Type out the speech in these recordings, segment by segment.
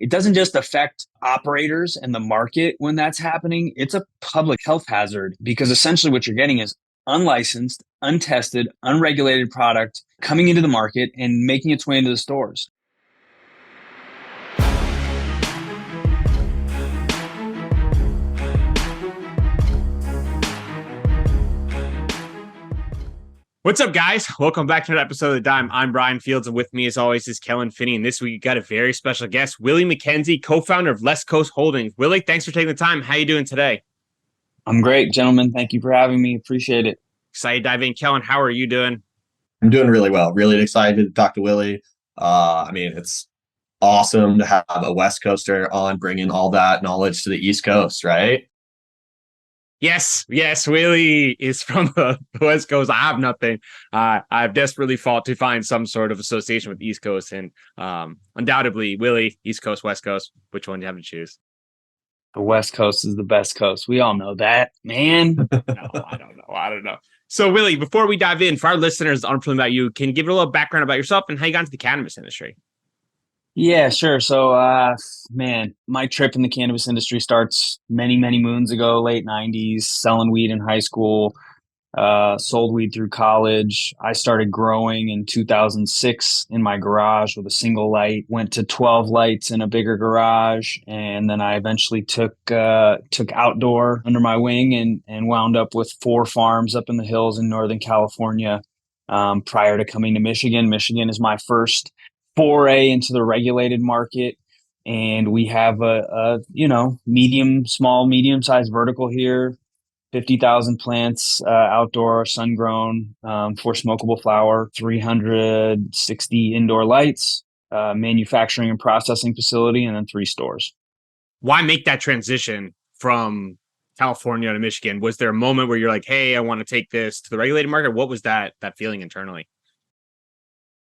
it doesn't just affect operators and the market when that's happening. It's a public health hazard because essentially what you're getting is unlicensed, untested, unregulated product coming into the market and making its way into the stores. What's up, guys? Welcome back to another episode of The Dime. I'm Brian Fields, and with me, as always, is Kellen Finney. And this week, we got a very special guest, Willie McKenzie, co-founder of West Coast Holdings. Willie, thanks for taking the time. How you doing today? I'm great, gentlemen. Thank you for having me. Appreciate it. Excited to dive in. Kellen, how are you doing? I'm doing really well. Really excited to talk to Willie. It's awesome to have a West Coaster on, bringing all that knowledge to the East Coast, right? Yes. Willie is from the West Coast. I have nothing. I've desperately fought to find some sort of association with the East Coast, and undoubtedly, Willie, East Coast, West Coast. Which one do you have to choose? The West Coast is the best coast. We all know that, man. No, I don't know. So, Willie, before we dive in, for our listeners that aren't familiar about you, can you give a little background about yourself and how you got into the cannabis industry? Yeah, sure. So, my trip in the cannabis industry starts many, many moons ago, late 90s, selling weed in high school, sold weed through college. I started growing in 2006 in my garage with a single light, went to 12 lights in a bigger garage. And then I eventually took outdoor under my wing and wound up with 4 farms up in the hills in Northern California, prior to coming to Michigan. Michigan is my first foray into the regulated market. And we have a medium sized vertical here, 50,000 plants, outdoor, sun grown, for smokable flower, 360 indoor lights, manufacturing and processing facility, and then 3 stores. Why make that transition from California to Michigan? Was there a moment where you're like, hey, I want to take this to the regulated market? What was that feeling internally?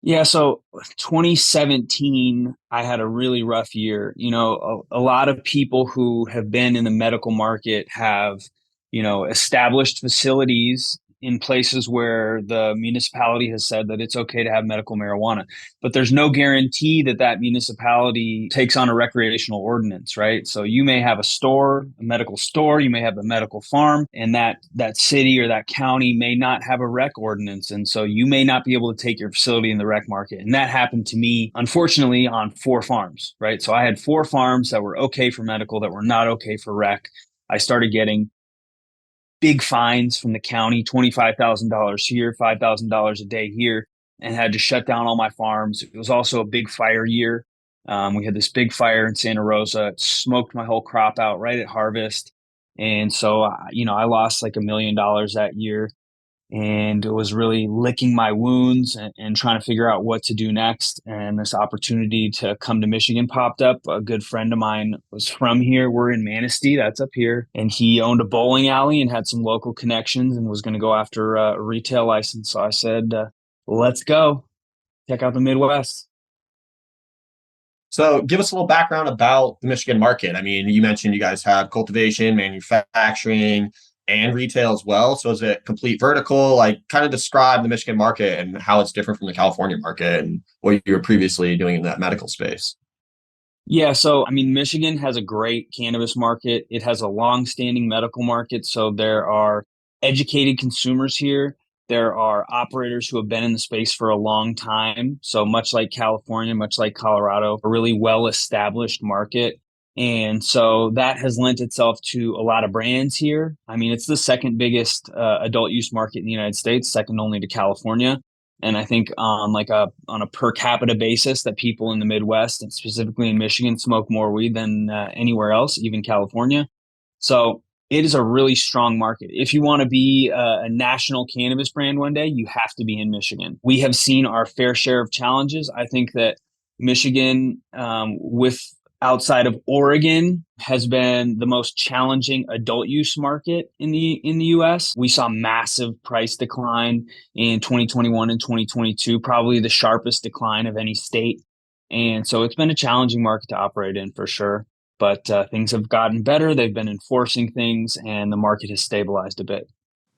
Yeah, so 2017, I had a really rough year. A lot of people who have been in the medical market have, established facilities in places where the municipality has said that it's okay to have medical marijuana. But there's no guarantee that that municipality takes on a recreational ordinance, right? So you may have a medical store, you may have a medical farm, and that city or that county may not have a rec ordinance. And so you may not be able to take your facility in the rec market. And that happened to me, unfortunately, on 4 farms, right? So I had 4 farms that were okay for medical, that were not okay for rec. I started getting big fines from the county, $25,000 here, $5,000 a day here, and had to shut down all my farms. It was also a big fire year. We had this big fire in Santa Rosa. It smoked my whole crop out right at harvest. And so, I lost like $1 million that year, and it was really licking my wounds and trying to figure out what to do next. And this opportunity to come to Michigan popped up. A good friend of mine was from here. We're in Manistee, that's up here. And he owned a bowling alley and had some local connections and was going to go after a retail license. So I said, let's go. Check out the Midwest. So give us a little background about the Michigan market. I mean, you mentioned you guys have cultivation, manufacturing, and retail as well. So is it complete vertical? Like, kind of describe the Michigan market and how it's different from the California market and what you were previously doing in that medical space. Yeah, so Michigan has a great cannabis market. It has a long-standing medical market. So there are educated consumers here. There are operators who have been in the space for a long time. So much like California, much like Colorado, a really well-established market. And so that has lent itself to a lot of brands here. It's the second biggest adult use market in the United States, second only to California. And I think on a per capita basis, that people in the Midwest and specifically in Michigan smoke more weed than anywhere else, even California. So it is a really strong market. If you want to be a national cannabis brand one day, you have to be in Michigan. We have seen our fair share of challenges. I think that Michigan, with outside of Oregon, has been the most challenging adult use market in the US. We saw massive price decline in 2021 and 2022, probably the sharpest decline of any state. And so it's been a challenging market to operate in for sure. But things have gotten better. They've been enforcing things and the market has stabilized a bit.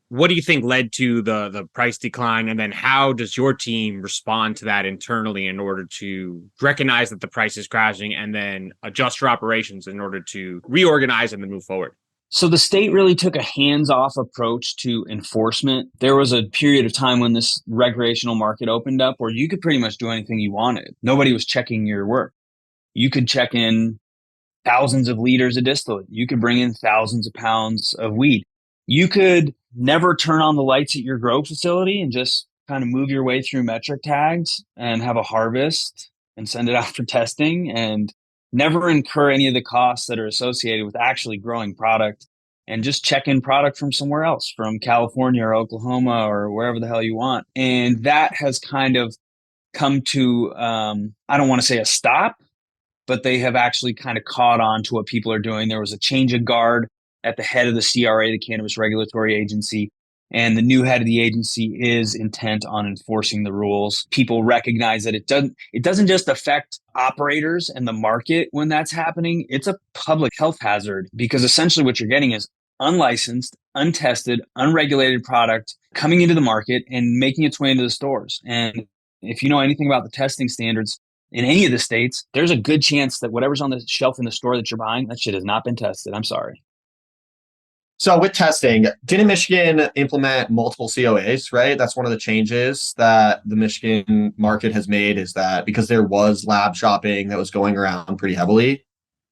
what do you think led to the price decline? And then how does your team respond to that internally in order to recognize that the price is crashing and then adjust your operations in order to reorganize and then move forward? So the state really took a hands-off approach to enforcement. There was a period of time when this recreational market opened up where you could pretty much do anything you wanted. Nobody was checking your work. You could check in thousands of liters of distillate. You could bring in thousands of pounds of weed. You could never turn on the lights at your grow facility and just kind of move your way through metric tags and have a harvest and send it out for testing and never incur any of the costs that are associated with actually growing product and just check in product from somewhere else, from California or Oklahoma or wherever the hell you want. And that has kind of come to, I don't want to say a stop, but they have actually kind of caught on to what people are doing. There was a change of guard at the head of the CRA, the Cannabis Regulatory Agency, and the new head of the agency is intent on enforcing the rules. People recognize that it doesn't just affect operators and the market when that's happening. It's a public health hazard because essentially what you're getting is unlicensed, untested, unregulated product coming into the market and making its way into the stores. And if you know anything about the testing standards in any of the states, there's a good chance that whatever's on the shelf in the store that you're buying, that shit has not been tested. I'm sorry. So with testing, didn't Michigan implement multiple COAs, right? That's one of the changes that the Michigan market has made, is that because there was lab shopping that was going around pretty heavily.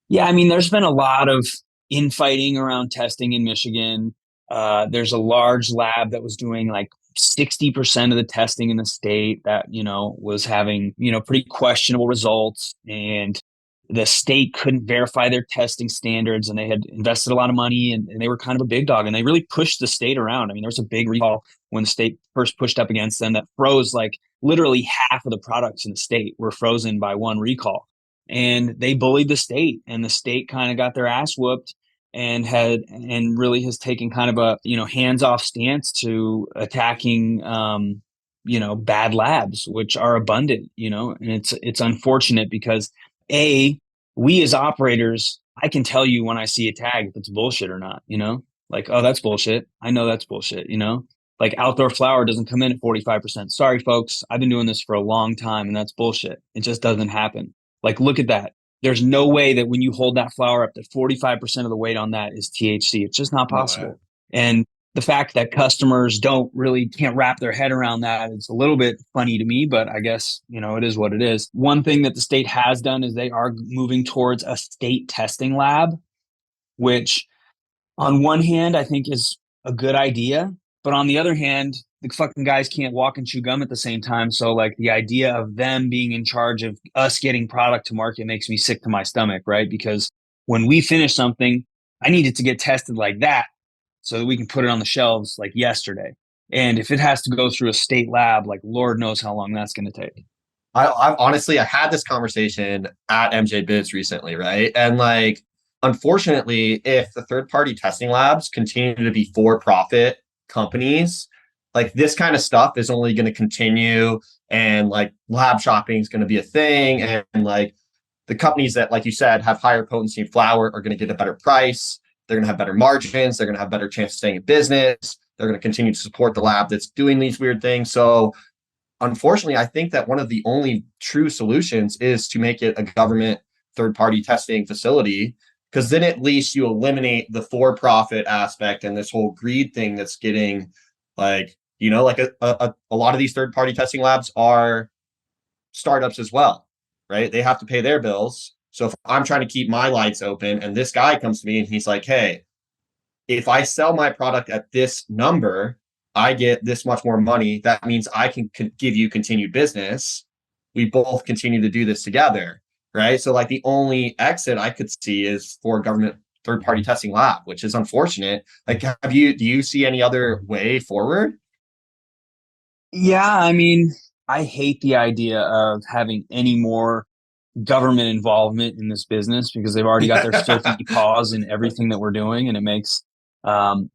Yeah, I mean, there's been a lot of infighting around testing in Michigan. There's a large lab that was doing like 60% of the testing in the state that, was having, pretty questionable results. And the state couldn't verify their testing standards and they had invested a lot of money and they were kind of a big dog and they really pushed the state around. I mean, there was a big recall when the state first pushed up against them that froze like literally half of the products in the state were frozen by one recall. And they bullied the state and the state kind of got their ass whooped and really has taken kind of a hands-off stance to attacking bad labs, which are abundant, and it's unfortunate because we as operators, I can tell you when I see a tag if it's bullshit or not, like, oh, that's bullshit. I know that's bullshit, like outdoor flower doesn't come in at 45%. Sorry, folks. I've been doing this for a long time and that's bullshit. It just doesn't happen. Like, look at that. There's no way that when you hold that flower up that 45% of the weight on that is THC. It's just not possible. No. And the fact that customers can't wrap their head around that, it's a little bit funny to me, but I guess, it is what it is. One thing that the state has done is they are moving towards a state testing lab, which on one hand, I think is a good idea. But on the other hand, the fucking guys can't walk and chew gum at the same time. So like the idea of them being in charge of us getting product to market makes me sick to my stomach, right? Because when we finish something, I need it to get tested like that so that we can put it on the shelves like yesterday. And if it has to go through a state lab, like Lord knows how long that's going to take. I honestly, I had this conversation at MJ Biz recently, right? And like, unfortunately, if the third-party testing labs continue to be for-profit companies, like this kind of stuff is only going to continue, and like lab shopping is going to be a thing, and like the companies that, like you said, have higher potency flower are going to get a better price. They're going to have better margins. They're going to have better chance of staying in business. They're going to continue to support the lab that's doing these weird things. So unfortunately, I think that one of the only true solutions is to make it a government third-party testing facility, because then at least you eliminate the for-profit aspect and this whole greed thing that's getting like, like a lot of these third-party testing labs are startups as well, right? They have to pay their bills. So if I'm trying to keep my lights open and this guy comes to me and he's like, hey, if I sell my product at this number, I get this much more money. That means I can give you continued business. We both continue to do this together, right? So like the only exit I could see is for government third-party testing lab, which is unfortunate. Like, do you see any other way forward? Yeah, I mean, I hate the idea of having any more government involvement in this business because they've already got their filthy paws in everything that we're doing, and it makes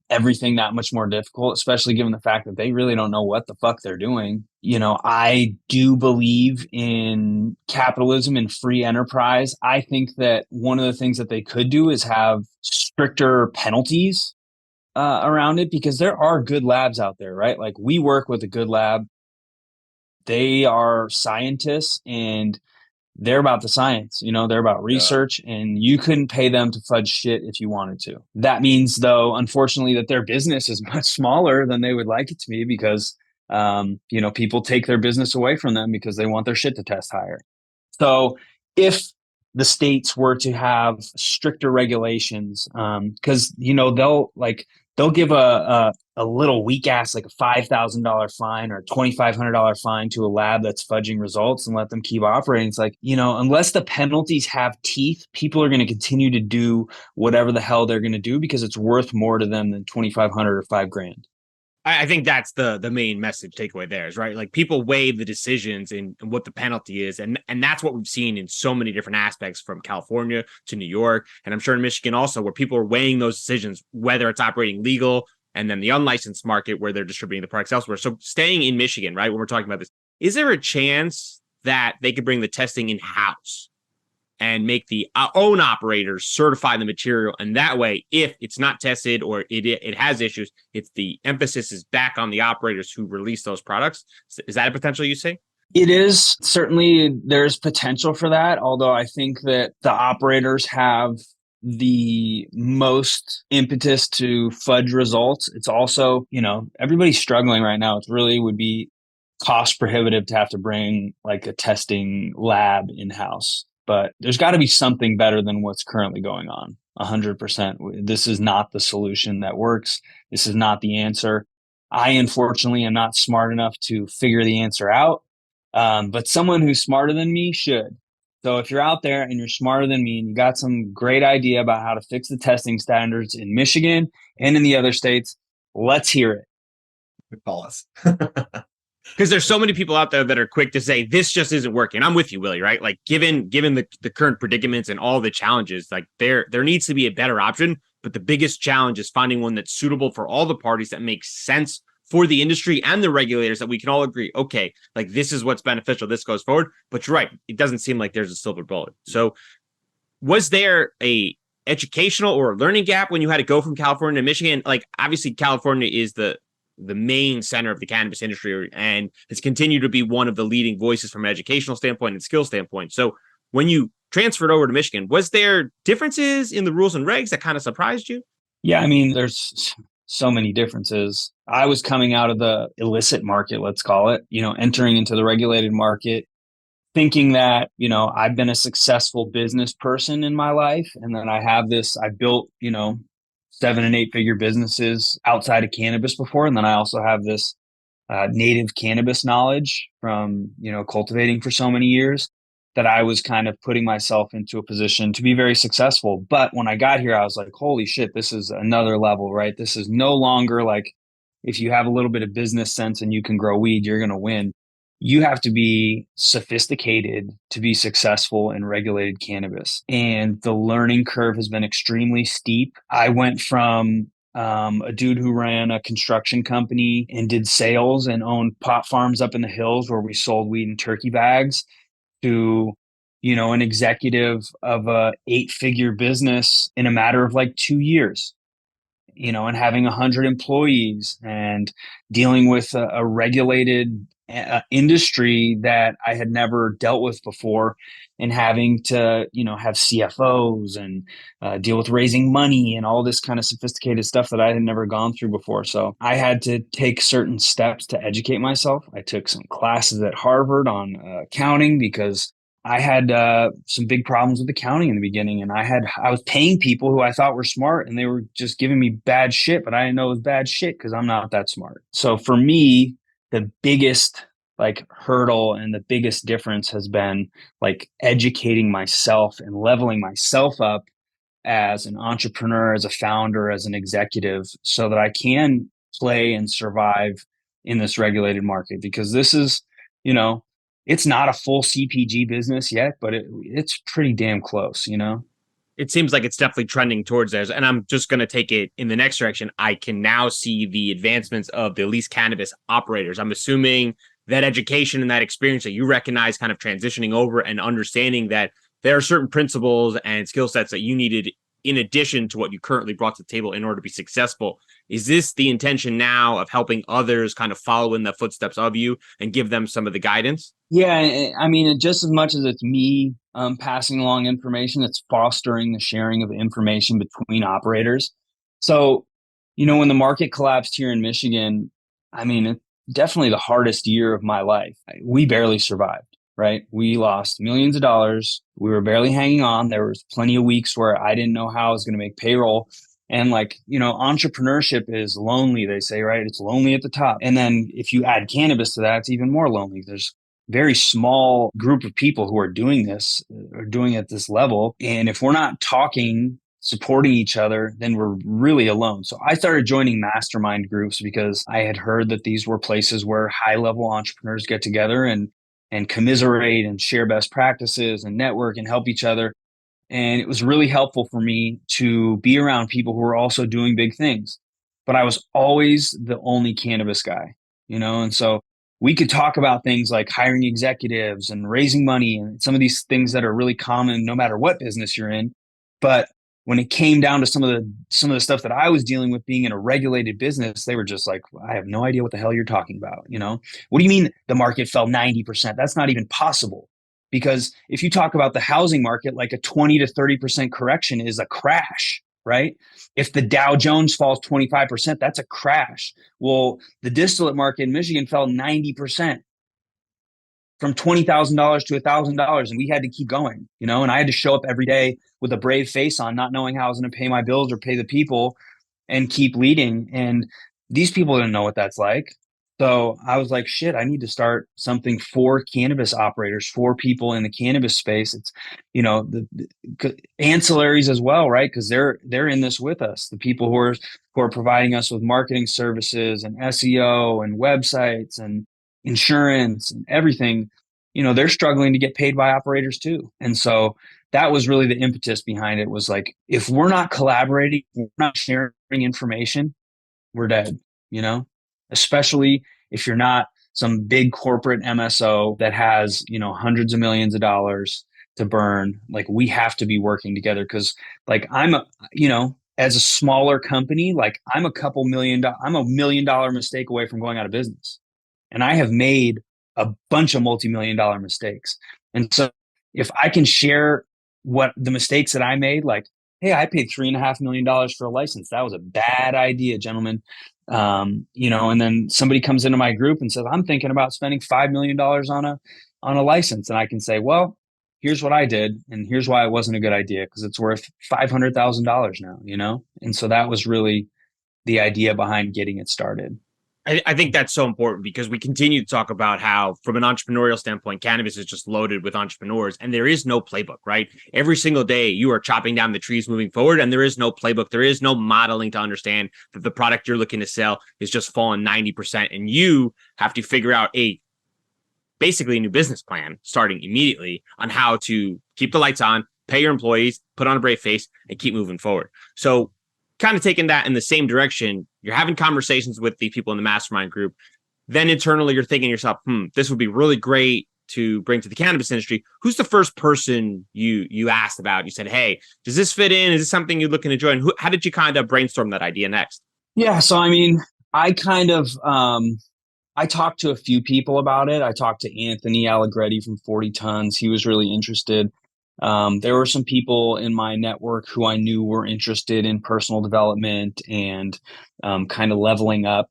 everything that much more difficult, especially given the fact that they really don't know what the fuck they're doing. I do believe in capitalism and free enterprise. I think that one of the things that they could do is have stricter penalties around it because there are good labs out there, right? Like we work with a good lab. They are scientists and they're about the science, they're about Yeah. research, and you couldn't pay them to fudge shit if you wanted to. That means, though, unfortunately, that their business is much smaller than they would like it to be because, people take their business away from them because they want their shit to test higher. So if the states were to have stricter regulations, because they'll give a little weak ass like a $5,000 fine or a $2,500 fine to a lab that's fudging results and let them keep operating. It's like, unless the penalties have teeth, people are going to continue to do whatever the hell they're going to do because it's worth more to them than 2,500 or $5,000. I think that's the main message takeaway there is right. Like people weigh the decisions and what the penalty is. And that's what we've seen in so many different aspects from California to New York. And I'm sure in Michigan also, where people are weighing those decisions, whether it's operating legal and then the unlicensed market where they're distributing the products elsewhere. So staying in Michigan, right, when we're talking about this, is there a chance that they could bring the testing in house and make the own operators certify the material? And that way, if it's not tested or it has issues, if the emphasis is back on the operators who release those products. Is that a potential you see? It is certainly, there's potential for that. Although I think that the operators have the most impetus to fudge results. It's also, everybody's struggling right now. It really would be cost prohibitive to have to bring like a testing lab in house. But there's got to be something better than what's currently going on. 100%. This is not the solution that works. This is not the answer. I, unfortunately, am not smart enough to figure the answer out. But someone who's smarter than me should. So if you're out there and you're smarter than me and you got some great idea about how to fix the testing standards in Michigan and in the other states, let's hear it. Call us. Because there's so many people out there that are quick to say this just isn't working. I'm with you, Willie, right? Like given the current predicaments and all the challenges, like there needs to be a better option. But the biggest challenge is finding one that's suitable for all the parties, that makes sense for the industry and the regulators, that we can all agree, okay, like this is what's beneficial, this goes forward. But you're right, it doesn't seem like there's a silver bullet. So was there a educational or a learning gap when you had to go from California to Michigan? Like obviously California is the main center of the cannabis industry and has continued to be one of the leading voices from an educational standpoint and skill standpoint. So when you transferred over to Michigan, was there differences in the rules and regs that kind of surprised you? Yeah, I mean, there's so many differences. I was coming out of the illicit market, let's call it, entering into the regulated market, thinking that, I've been a successful business person in my life. And then I built, 7 and 8 figure businesses outside of cannabis before. And then I also have this native cannabis knowledge from, cultivating for so many years, that I was kind of putting myself into a position to be very successful. But when I got here, I was like, holy shit, this is another level, right? This is no longer like, if you have a little bit of business sense and you can grow weed, you're going to win. You have to be sophisticated to be successful in regulated cannabis. And the learning curve has been extremely steep. I went from a dude who ran a construction company and did sales and owned pot farms up in the hills where we sold weed in turkey bags, to an executive of a 8-figure business in a matter of like 2 years, and having 100 employees and dealing with a regulated industry that I had never dealt with before, and having to, have CFOs and deal with raising money and all this kind of sophisticated stuff that I had never gone through before. So I had to take certain steps to educate myself. I took some classes at Harvard on accounting because I had some big problems with accounting in the beginning, and I was paying people who I thought were smart, and they were just giving me bad shit, but I didn't know it was bad shit because I'm not that smart. So for me, the biggest like hurdle and the biggest difference has been like educating myself and leveling myself up as an entrepreneur, as a founder, as an executive, so that I can play and survive in this regulated market. Because this is, it's not a full CPG business yet, but it's pretty damn close, It seems like it's definitely trending towards there. And I'm just going to take it in the next direction. I can now see the advancements of the least cannabis operators. I'm assuming that education and that experience that you recognize kind of transitioning over and understanding that there are certain principles and skill sets that you needed in addition to what you currently brought to the table in order to be successful. Is this the intention now of helping others kind of follow in the footsteps of you and give them some of the guidance? Yeah, I mean, just as much as it's me passing along information, it's fostering the sharing of information between operators. So, when the market collapsed here in Michigan, I mean, it's definitely the hardest year of my life. We barely survived, right? We lost millions of dollars. We were barely hanging on. There was plenty of weeks where I didn't know how I was going to make payroll. And entrepreneurship is lonely, they say, right? It's lonely at the top. And then if you add cannabis to that, it's even more lonely. There's very small group of people who are doing this, are doing it at this level. And if we're not talking, supporting each other, then we're really alone. So I started joining mastermind groups because I had heard that these were places where high level entrepreneurs get together and commiserate and share best practices and network and help each other. And it was really helpful for me to be around people who were also doing big things. But I was always the only cannabis guy, and so we could talk about things like hiring executives and raising money and some of these things that are really common no matter what business you're in. But when it came down to some of the stuff that I was dealing with being in a regulated business, they were just like, I have no idea what the hell you're talking about. What do you mean the market fell 90%? That's not even possible. Because if you talk about the housing market, like a 20 to 30% correction is a crash, right? If the Dow Jones falls 25%, that's a crash. Well, the distillate market in Michigan fell 90% from $20,000 to $1,000. And we had to keep going, and I had to show up every day with a brave face on, not knowing how I was going to pay my bills or pay the people and keep leading. And these people didn't know what that's like. So I was like, shit, I need to start something for cannabis operators, for people in the cannabis space. It's, the ancillaries as well, right? Because they're in this with us. The people who are providing us with marketing services and SEO and websites and insurance and everything, they're struggling to get paid by operators too. And so that was really the impetus behind it, was like, if we're not collaborating, we're not sharing information, we're dead, especially if you're not some big corporate MSO that has, hundreds of millions of dollars to burn. Like, we have to be working together because, like, as a smaller company, like, I'm a $1 million mistake away from going out of business. And I have made a bunch of multi-million dollar mistakes. And so if I can share what the mistakes that I made, like, hey, I paid $3.5 million for a license. That was a bad idea, gentlemen. And then somebody comes into my group and says, I'm thinking about spending $5 million on a license. And I can say, well, here's what I did. And here's why it wasn't a good idea, because it's worth $500,000 now, And so that was really the idea behind getting it started. I think that's so important because we continue to talk about how, from an entrepreneurial standpoint, cannabis is just loaded with entrepreneurs and there is no playbook, right? Every single day you are chopping down the trees moving forward and there is no playbook. There is no modeling to understand that the product you're looking to sell is just falling 90%. And you have to figure out basically a new business plan starting immediately on how to keep the lights on, pay your employees, put on a brave face, and keep moving forward. So kind of taking that in the same direction, you're having conversations with the people in the mastermind group. Then internally, you're thinking to yourself, this would be really great to bring to the cannabis industry. Who's the first person you asked about? You said, hey, does this fit in? Is this something you're looking to join? How did you kind of brainstorm that idea next? Yeah. So, I mean, I kind of, I talked to a few people about it. I talked to Anthony Allegretti from 40 Tons. He was really interested. There were some people in my network who I knew were interested in personal development and kind of leveling up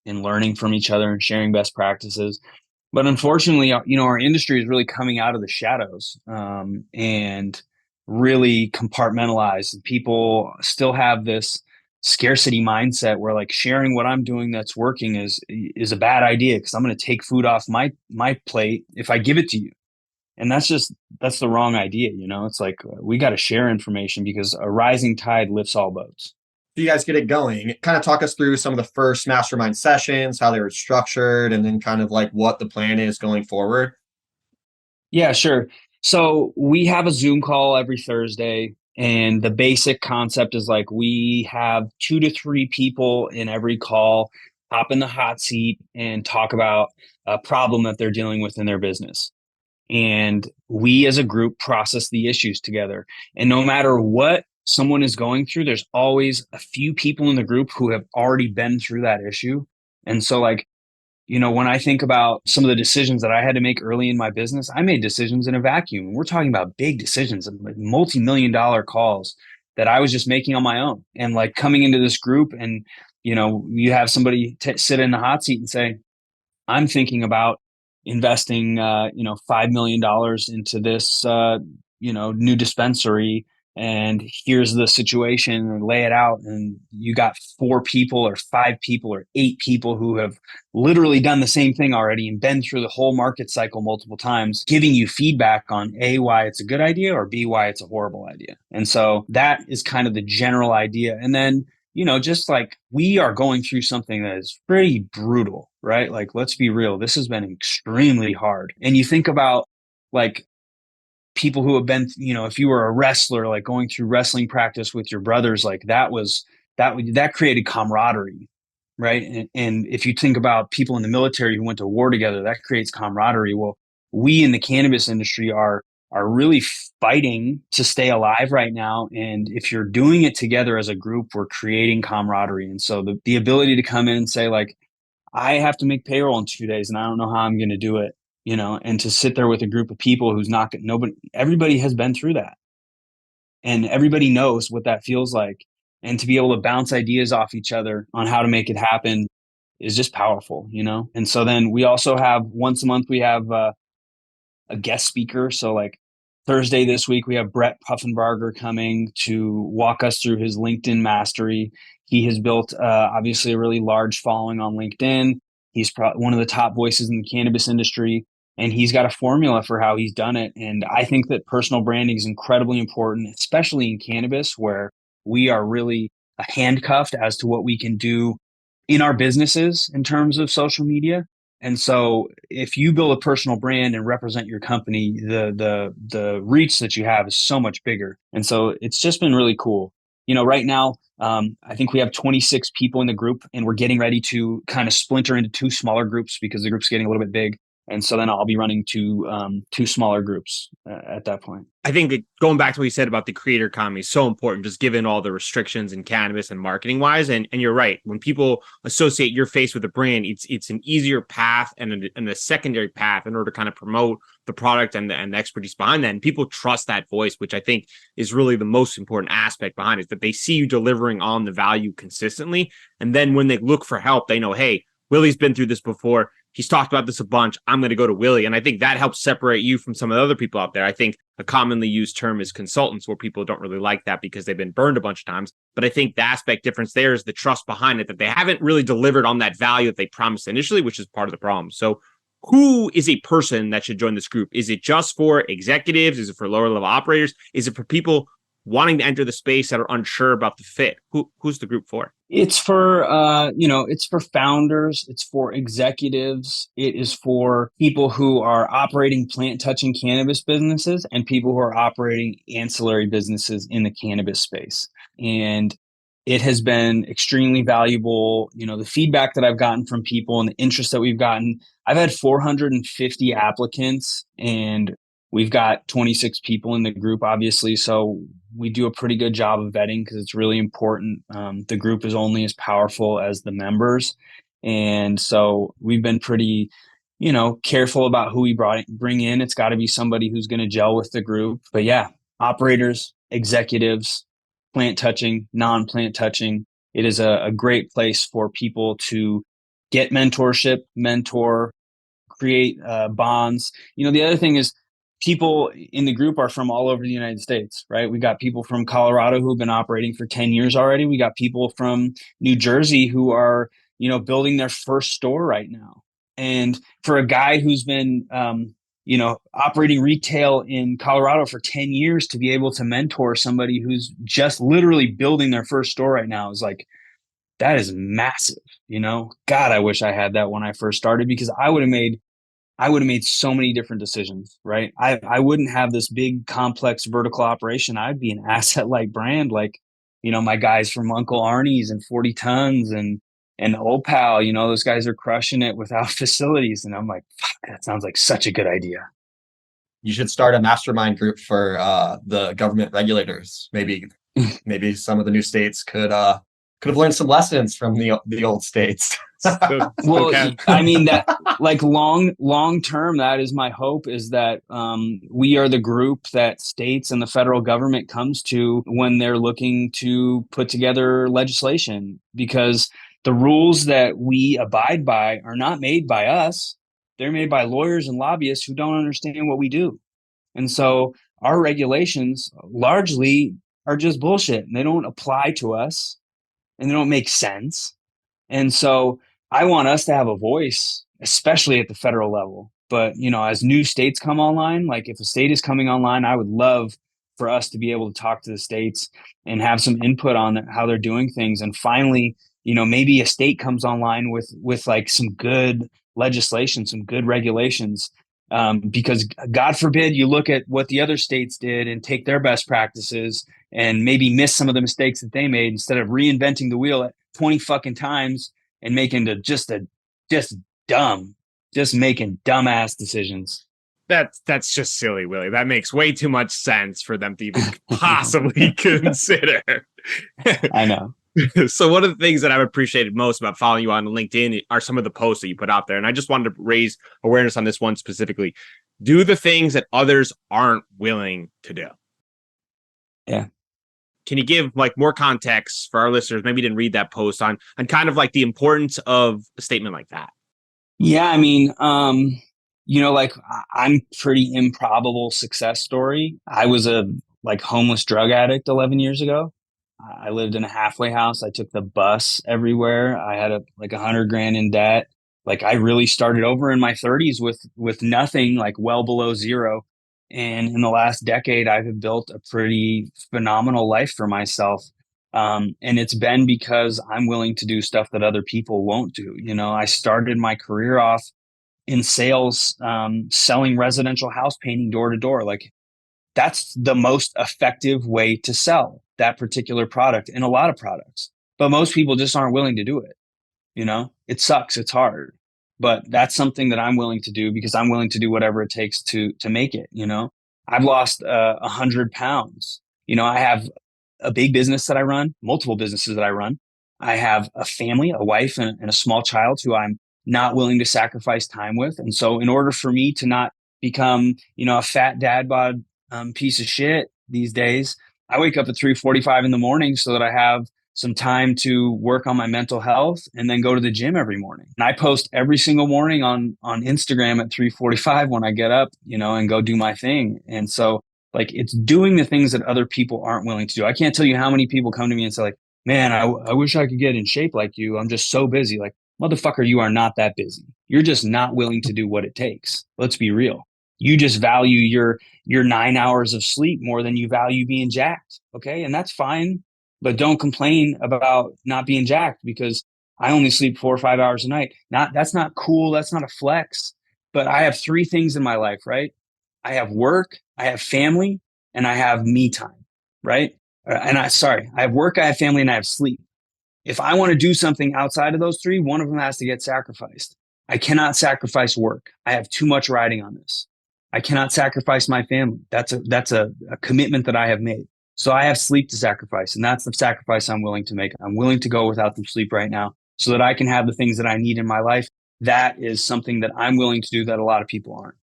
and learning from each other and sharing best practices. But unfortunately, our industry is really coming out of the shadows and really compartmentalized. People still have this scarcity mindset where, like, sharing what I'm doing that's working is a bad idea because I'm going to take food off my plate if I give it to you. And that's the wrong idea. It's like, we got to share information because a rising tide lifts all boats. You guys get it going. Kind of talk us through some of the first mastermind sessions, how they were structured, and then kind of like what the plan is going forward. Yeah, sure. So we have a Zoom call every Thursday, and the basic concept is, like, we have 2 to 3 people in every call hop in the hot seat and talk about a problem that they're dealing with in their business. And we as a group process the issues together. And no matter what someone is going through, there's always a few people in the group who have already been through that issue. And so like, when I think about some of the decisions that I had to make early in my business, I made decisions in a vacuum. We're talking about big decisions, like multi-million-dollar calls that I was just making on my own. And like coming into this group and, you have somebody sit in the hot seat and say, I'm thinking about investing, $5 million into this, new dispensary. And here's the situation, and lay it out. And you got 4 people or 5 people or 8 people who have literally done the same thing already and been through the whole market cycle multiple times, giving you feedback on A, why it's a good idea, or B, why it's a horrible idea. And so that is kind of the general idea. And then just like we are going through something that is pretty brutal, right? Like, let's be real. This has been extremely hard. And you think about like people who have been, if you were a wrestler, like going through wrestling practice with your brothers, like that created camaraderie, right? And if you think about people in the military who went to war together, that creates camaraderie. Well, we in the cannabis industry are really fighting to stay alive right now. And if you're doing it together as a group, we're creating camaraderie. And so the ability to come in and say like, I have to make payroll in 2 days and I don't know how I'm going to do it, and to sit there with a group of people who's not, everybody has been through that and everybody knows what that feels like. And to be able to bounce ideas off each other on how to make it happen is just powerful, And so then we also have once a month, we have a guest speaker. So like Thursday this week, we have Brett Puffenbarger coming to walk us through his LinkedIn mastery. He has built obviously a really large following on LinkedIn. He's one of the top voices in the cannabis industry, and he's got a formula for how he's done it. And I think that personal branding is incredibly important, especially in cannabis, where we are really handcuffed as to what we can do in our businesses in terms of social media. And so if you build a personal brand and represent your company, the reach that you have is so much bigger. And so it's just been really cool. Right now, I think we have 26 people in the group, and we're getting ready to kind of splinter into 2 smaller groups because the group's getting a little bit big. And so then I'll be running two smaller groups at that point. I think that going back to what you said about the creator economy is so important, just given all the restrictions in cannabis and marketing wise. And you're right. When people associate your face with a brand, it's an easier path and a secondary path in order to kind of promote the product and the expertise behind that. And people trust that voice, which I think is really the most important aspect behind it, that they see you delivering on the value consistently. And then when they look for help, they know, hey, Willie's been through this before. He's talked about this a bunch. I'm going to go to Willie. And I think that helps separate you from some of the other people out there. I think a commonly used term is consultants, where people don't really like that because they've been burned a bunch of times. But I think the aspect difference there is the trust behind it, that they haven't really delivered on that value that they promised initially, which is part of the problem. So who is a person that should join this group? Is it just for executives? Is it for lower level operators? Is it for people wanting to enter the space that are unsure about the fit? Who's the group for? It's for, it's for founders. It's for executives. It is for people who are operating plant touching cannabis businesses and people who are operating ancillary businesses in the cannabis space. And it has been extremely valuable. The feedback that I've gotten from people and the interest that we've gotten, I've had 450 applicants and we've got 26 people in the group, obviously. So we do a pretty good job of vetting because it's really important. The group is only as powerful as the members. And so we've been pretty, careful about who we bring in. It's got to be somebody who's going to gel with the group. But yeah, operators, executives, plant touching, non-plant touching. It is a great place for people to get mentorship, mentor, create bonds. The other thing is, people in the group are from all over the United States, right? We got people from Colorado who've been operating for 10 years already. We got people from New Jersey who are, building their first store right now. And for a guy who's been, operating retail in Colorado for 10 years to be able to mentor somebody who's just literally building their first store right now is like, that is massive, God, I wish I had that when I first started, because I would have made so many different decisions, right? I wouldn't have this big complex vertical operation. I'd be an asset light brand, like, my guys from Uncle Arnie's and 40 Tons and Old Pal, those guys are crushing it without facilities. And I'm like, fuck, that sounds like such a good idea. You should start a mastermind group for the government regulators. Maybe maybe some of the new states could have learned some lessons from the old states. Well, Okay. I mean that like long term, that is my hope is that we are the group that states and the federal government comes to when they're looking to put together legislation because the rules that we abide by are not made by us. They're made by lawyers and lobbyists who don't understand what we do. And so our regulations largely are just bullshit and they don't apply to us and they don't make sense. And so I want us to have a voice, especially at the federal level. But, as new states come online, like if a state is coming online, I would love for us to be able to talk to the states and have some input on how they're doing things. And finally, maybe a state comes online with like some good legislation, some good regulations. Because God forbid you look at what the other states did and take their best practices and maybe miss some of the mistakes that they made instead of reinventing the wheel at 20 fucking times and making just dumb, just making dumbass decisions. That's just silly, Willie. That makes way too much sense for them to even possibly consider. I know. So one of the things that I've appreciated most about following you on LinkedIn are some of the posts that you put out there. And I just wanted to raise awareness on this one specifically. Do the things that others aren't willing to do. Yeah. Can you give like more context for our listeners? Maybe didn't read that post on kind of like the importance of a statement like that. Yeah. I mean, like I'm pretty improbable success story. I was a like homeless drug addict 11 years ago. I lived in a halfway house. I took the bus everywhere. I had like 100 grand in debt. Like I really started over in my 30s with nothing, like well below zero. And in the last decade, I've built a pretty phenomenal life for myself. And it's been because I'm willing to do stuff that other people won't do. I started my career off in sales, selling residential house painting door to door. Like that's the most effective way to sell that particular product and a lot of products. But most people just aren't willing to do it. It sucks. It's hard. But that's something that I'm willing to do because I'm willing to do whatever it takes to make it. I've lost 100 pounds. I have a big business that I run, multiple businesses that I run. I have a family, a wife, and a small child who I'm not willing to sacrifice time with. And so, in order for me to not become, a fat dad bod piece of shit these days, I wake up at 3:45 in the morning so that I have some time to work on my mental health and then go to the gym every morning. And I post every single morning on Instagram at 3:45 when I get up, and go do my thing. And so like it's doing the things that other people aren't willing to do. I can't tell you how many people come to me and say like, man, I wish I could get in shape like you. I'm just so busy. Like, motherfucker, you are not that busy. You're just not willing to do what it takes. Let's be real. You just value your 9 hours of sleep more than you value being jacked. Okay. And that's fine. But don't complain about not being jacked because I only sleep 4 or 5 hours a night. That's not cool. That's not a flex. But I have three things in my life, right? I have work, I have family, and I have me time, right? I have work, I have family, and I have sleep. If I want to do something outside of those three, one of them has to get sacrificed. I cannot sacrifice work. I have too much riding on this. I cannot sacrifice my family. That's a commitment that I have made. So I have sleep to sacrifice, and that's the sacrifice I'm willing to make. I'm willing to go without the sleep right now so that I can have the things that I need in my life. That is something that I'm willing to do that a lot of people aren't.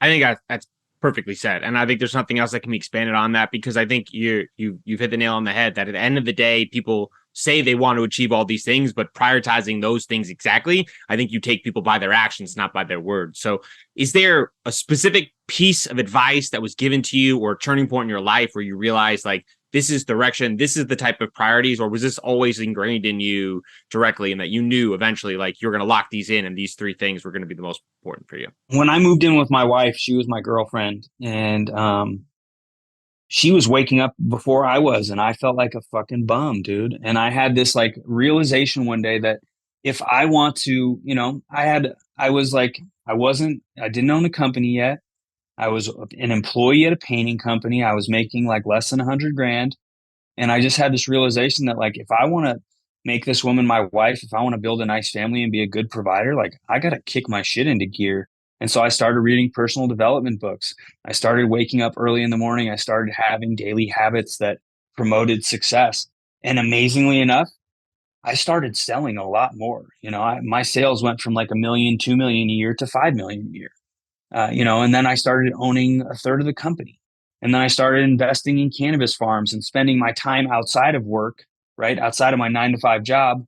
I think that's perfectly said, and I think there's nothing else that can be expanded on that because I think you've hit the nail on the head. That at the end of the day, people say they want to achieve all these things, but prioritizing those things exactly, I think you take people by their actions, not by their words. So, is there a specific piece of advice that was given to you or a turning point in your life where you realized like this is direction, this is the type of priorities, or was this always ingrained in you directly and that you knew eventually like you're going to lock these in and these three things were going to be the most important for you? When I moved in with my wife, she was my girlfriend, and she was waking up before I was, and I felt like a fucking bum, dude. And I had this like realization one day that if I want to, I didn't own a company yet. I was an employee at a painting company. I was making like less than 100 grand. And I just had this realization that like, if I want to make this woman my wife, if I want to build a nice family and be a good provider, like I got to kick my shit into gear. And so I started reading personal development books. I started waking up early in the morning. I started having daily habits that promoted success. And amazingly enough, I started selling a lot more. My sales went from like 1 million, 2 million a year to 5 million a year. And then I started owning a third of the company. And then I started investing in cannabis farms and spending my time outside of work, right? Outside of my 9 to 5 job,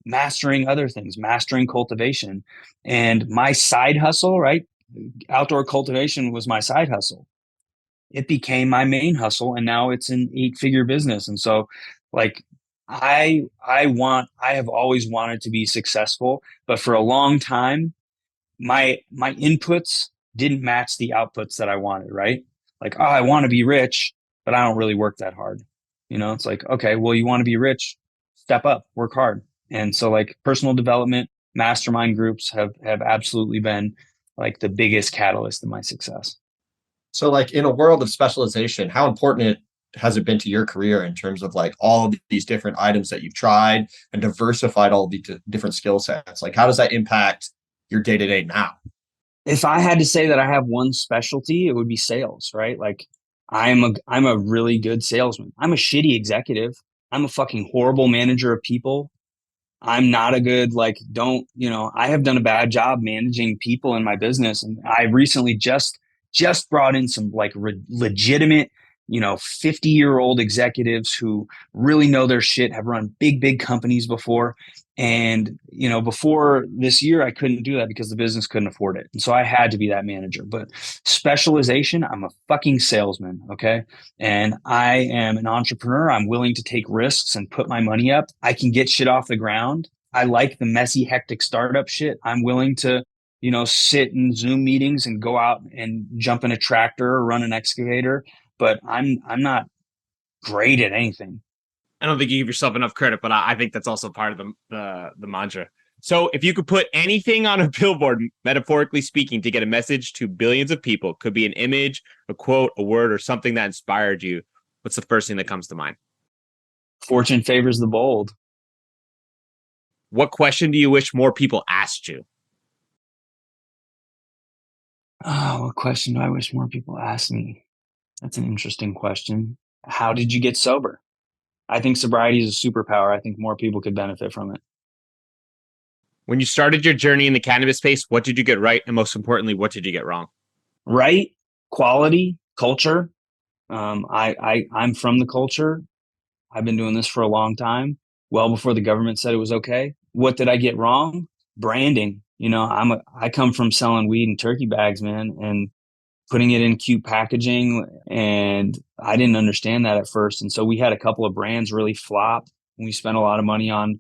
mastering other things, mastering cultivation. And my side hustle, right? Outdoor cultivation was my side hustle. It became my main hustle, and now it's an 8-figure business. And so, like, I have always wanted to be successful, but for a long time, my inputs didn't match the outputs that I wanted, right? Like, oh, I want to be rich, but I don't really work that hard. It's like, okay, well, you want to be rich, step up, work hard. And so, like, personal development, mastermind groups have absolutely been like the biggest catalyst in my success. So, like in a world of specialization, how important has it been to your career in terms of like all of these different items that you've tried and diversified all the different skill sets? Like, how does that impact your day to day now? If I had to say that I have one specialty, it would be sales, right? Like, I'm a really good salesman. I'm a shitty executive. I'm a fucking horrible manager of people. I'm not a good, like, I have done a bad job managing people in my business. And I recently just brought in some like legitimate, 50-year-old executives who really know their shit, have run big companies before. And, before this year, I couldn't do that because the business couldn't afford it. And so I had to be that manager. But specialization, I'm a fucking salesman. Okay. And I am an entrepreneur. I'm willing to take risks and put my money up. I can get shit off the ground. I like the messy, hectic startup shit. I'm willing to, sit in Zoom meetings and go out and jump in a tractor or run an excavator. But I'm not great at anything. I don't think you give yourself enough credit, but I think that's also part of the mantra. So if you could put anything on a billboard, metaphorically speaking, to get a message to billions of people, could be an image, a quote, a word, or something that inspired you, what's the first thing that comes to mind? Fortune favors the bold. What question do you wish more people asked you? Oh, what question do I wish more people asked me? That's an interesting question. How did you get sober? I think sobriety is a superpower. I think more people could benefit from it. When you started your journey in the cannabis space, what did you get right? And most importantly, what did you get wrong? Right, quality, culture. I'm from the culture. I've been doing this for a long time, well before the government said it was okay. What did I get wrong? Branding. I come from selling weed in turkey bags, man, and putting it in cute packaging. And I didn't understand that at first. And so we had a couple of brands really flop. We spent a lot of money on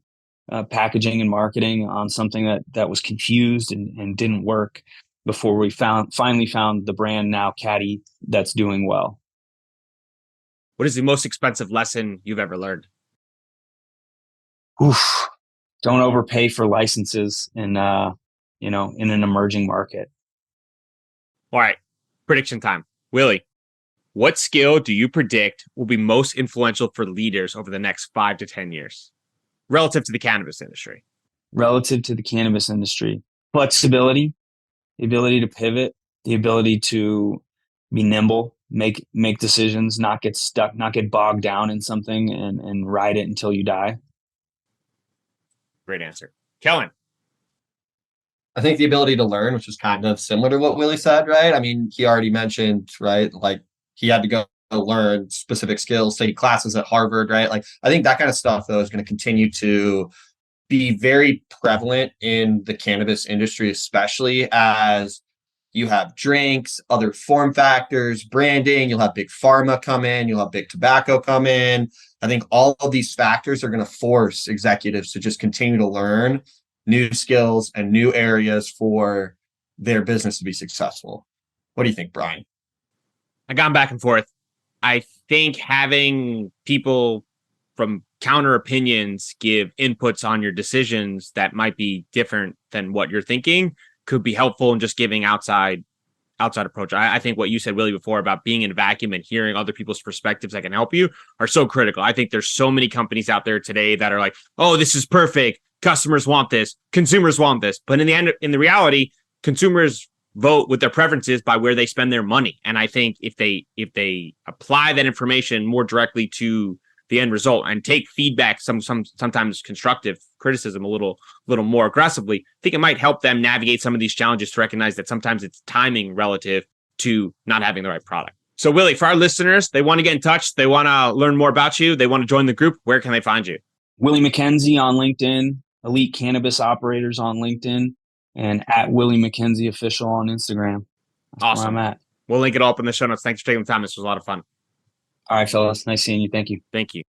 packaging and marketing on something that was confused and didn't work before we finally found the brand now Caddy that's doing well. What is the most expensive lesson you've ever learned? Oof. Don't overpay for licenses in in an emerging market. All right. Prediction time. Willie, what skill do you predict will be most influential for leaders over the next 5 to 10 years relative to the cannabis industry? Relative to the cannabis industry, flexibility, the ability to pivot, the ability to be nimble, make decisions, not get stuck, not get bogged down in something and ride it until you die. Great answer. Kellen. I think the ability to learn, which is kind of similar to what Willie said, right? I mean, he already mentioned, right? Like he had to go learn specific skills, take classes at Harvard, right? Like I think that kind of stuff, though, is going to continue to be very prevalent in the cannabis industry, especially as you have drinks, other form factors, branding, you'll have big pharma come in, you'll have big tobacco come in. I think all of these factors are going to force executives to just continue to learn new skills and new areas for their business to be successful. What do you think, Brian? I gone back and forth. I think having people from counter opinions give inputs on your decisions that might be different than what you're thinking could be helpful in just giving outside approach. I think what you said, Willie, before about being in a vacuum and hearing other people's perspectives that can help you are so critical. I think there's so many companies out there today that are like, oh, this is perfect. Customers want this. Consumers want this. But in the reality, consumers vote with their preferences by where they spend their money. And I think if they apply that information more directly to the end result and take feedback, sometimes constructive criticism a little more aggressively, I think it might help them navigate some of these challenges to recognize that sometimes it's timing relative to not having the right product. So Willie, for our listeners, they want to get in touch, they want to learn more about you, they want to join the group, where can they find you? Willie McKenzie on LinkedIn, Elite Cannabis Operators on LinkedIn, and at Willie McKenzie Official on Instagram. That's awesome. where I'm at. We'll link it all up in the show notes. Thanks for taking the time. This was a lot of fun. All right, fellas. Nice seeing you. Thank you. Thank you.